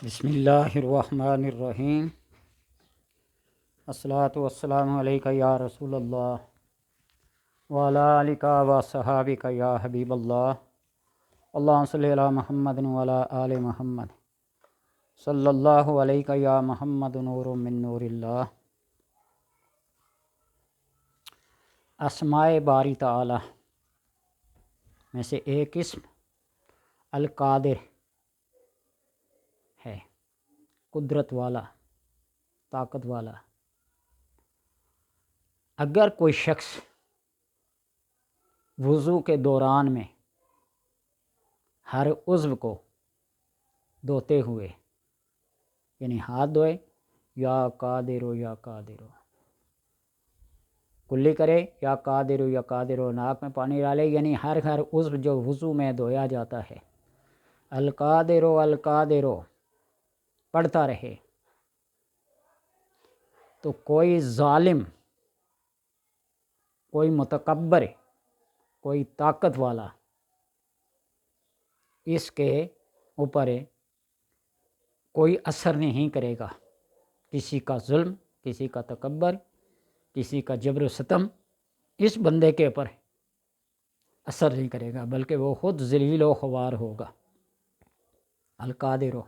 بسم اللہ الرحمن الرحیم۔ الصلاۃ والسلام علیک یا رسول اللہ وعلی آلک و صحابک یا حبیب اللہ۔ اللہم صلی علی محمد وعلی آل محمد صلی اللہ علیک یا محمد نور من نور اللہ۔ اسماء باری تعالی میں سے ایک اسم القادر ہے، قدرت والا، طاقت والا۔ اگر کوئی شخص وضو کے دوران میں ہر عضو کو دھوتے ہوئے یعنی ہاتھ دھوئے یا قادر یا قادر کلی کرے یا قادر یا قادر، ناک میں پانی ڈالے، یعنی ہر عضو جو وضو میں دھویا جاتا ہے القادر القادر پڑھتا رہے، تو کوئی ظالم، کوئی متکبر، کوئی طاقت والا اس کے اوپر کوئی اثر نہیں کرے گا۔ کسی کا ظلم، کسی کا تکبر، کسی کا جبر و ستم اس بندے کے اوپر اثر نہیں کرے گا، بلکہ وہ خود ذلیل و خوار ہوگا۔ القادر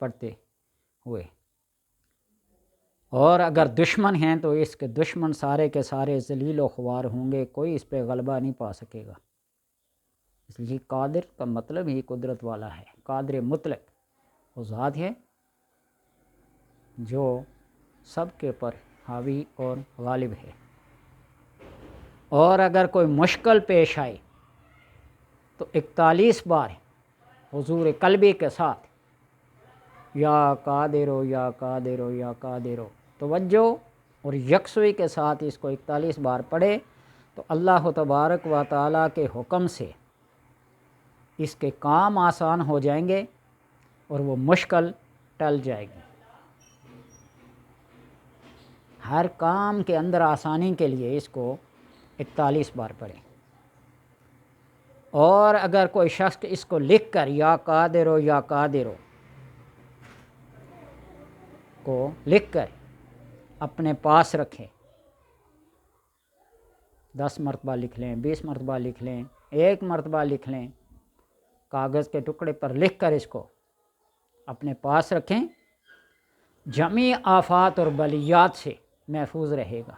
پڑھتے ہوئے، اور اگر دشمن ہیں تو اس کے دشمن سارے کے سارے ذلیل و خوار ہوں گے، کوئی اس پہ غلبہ نہیں پا سکے گا۔ اس لیے قادر کا مطلب ہی قدرت والا ہے۔ قادر مطلق وہ ذات ہے جو سب کے اوپر حاوی اور غالب ہے۔ اور اگر کوئی مشکل پیش آئے تو 41 بار حضور قلبی کے ساتھ یا قادر یا قادر یا قادر توجہ اور یکسوئی کے ساتھ اس کو 41 بار پڑھے تو اللہ تبارک و تعالیٰ کے حکم سے اس کے کام آسان ہو جائیں گے اور وہ مشکل ٹل جائے گی۔ ہر کام کے اندر آسانی کے لیے اس کو 41 بار پڑھیں۔ اور اگر کوئی شخص اس کو لکھ کر یا قادر یا قادر کو لکھ کر اپنے پاس رکھیں، 10 مرتبہ لکھ لیں، 20 مرتبہ لکھ لیں، 1 مرتبہ لکھ لیں، کاغذ کے ٹکڑے پر لکھ کر اس کو اپنے پاس رکھیں، جمیع آفات اور بلیات سے محفوظ رہے گا۔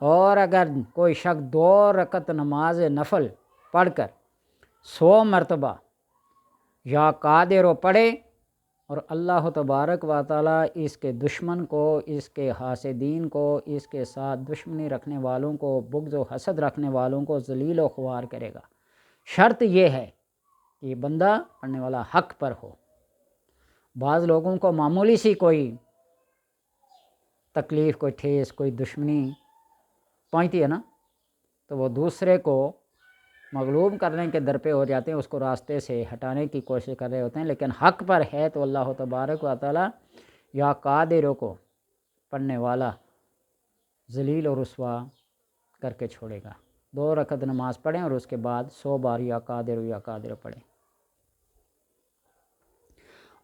اور اگر کوئی شخص 2 رکعت نماز نفل پڑھ کر 100 مرتبہ یا قادر پڑھے اور اللہ تبارک و تعالیٰ اس کے دشمن کو، اس کے حاسدین کو، اس کے ساتھ دشمنی رکھنے والوں کو، بغض و حسد رکھنے والوں کو ذلیل و خوار کرے گا۔ شرط یہ ہے کہ یہ بندہ پڑھنے والا حق پر ہو۔ بعض لوگوں کو معمولی سی کوئی تکلیف، کوئی ٹھیس، کوئی دشمنی پہنچتی ہے نا، تو وہ دوسرے کو مغلوب کرنے کے در پہ ہو جاتے ہیں، اس کو راستے سے ہٹانے کی کوشش کر رہے ہوتے ہیں، لیکن حق پر ہے تو اللہ تبارک و تعالیٰ یا قادر کو پڑھنے والا ذلیل و رسوا کر کے چھوڑے گا۔ 2 رکعت نماز پڑھیں اور اس کے بعد 100 بار یا قادر پڑھیں۔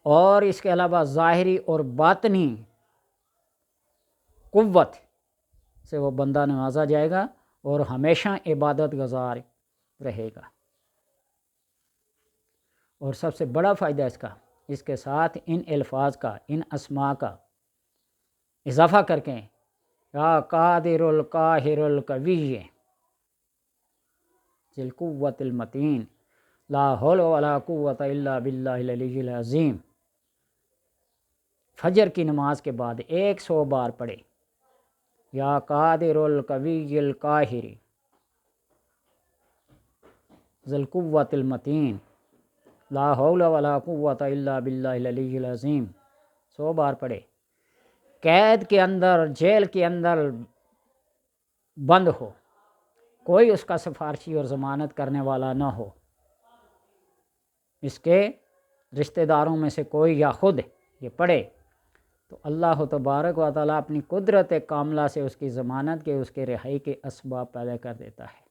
اور اس کے علاوہ ظاہری اور باطنی قوت سے وہ بندہ نوازا جائے گا اور ہمیشہ عبادت گزار رہے گا۔ اور سب سے بڑا فائدہ اس کے ساتھ ان الفاظ کا، ان اسماء کا اضافہ کر کے یا قادر القاہر القوی ذی القوۃ المتین لا حول ولا قوۃ الا باللہ العلی العظیم، فجر کی نماز کے بعد 100 بار پڑھے یا قادر القوی القاہر ذی القوۃ المتین لا حول ولا قوۃ الا باللہ العلی العظیم 100 بار پڑھے۔ قید کے اندر، جیل کے اندر بند ہو، کوئی اس کا سفارشی اور ضمانت کرنے والا نہ ہو، اس کے رشتہ داروں میں سے کوئی یا خود یہ پڑھے تو اللہ تبارک و تعالیٰ اپنی قدرت کاملہ سے اس کی ضمانت کے، اس کے رہائی کے اسباب پیدا کر دیتا ہے۔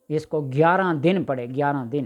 اس کو 11 دن پڑھے، 11 دن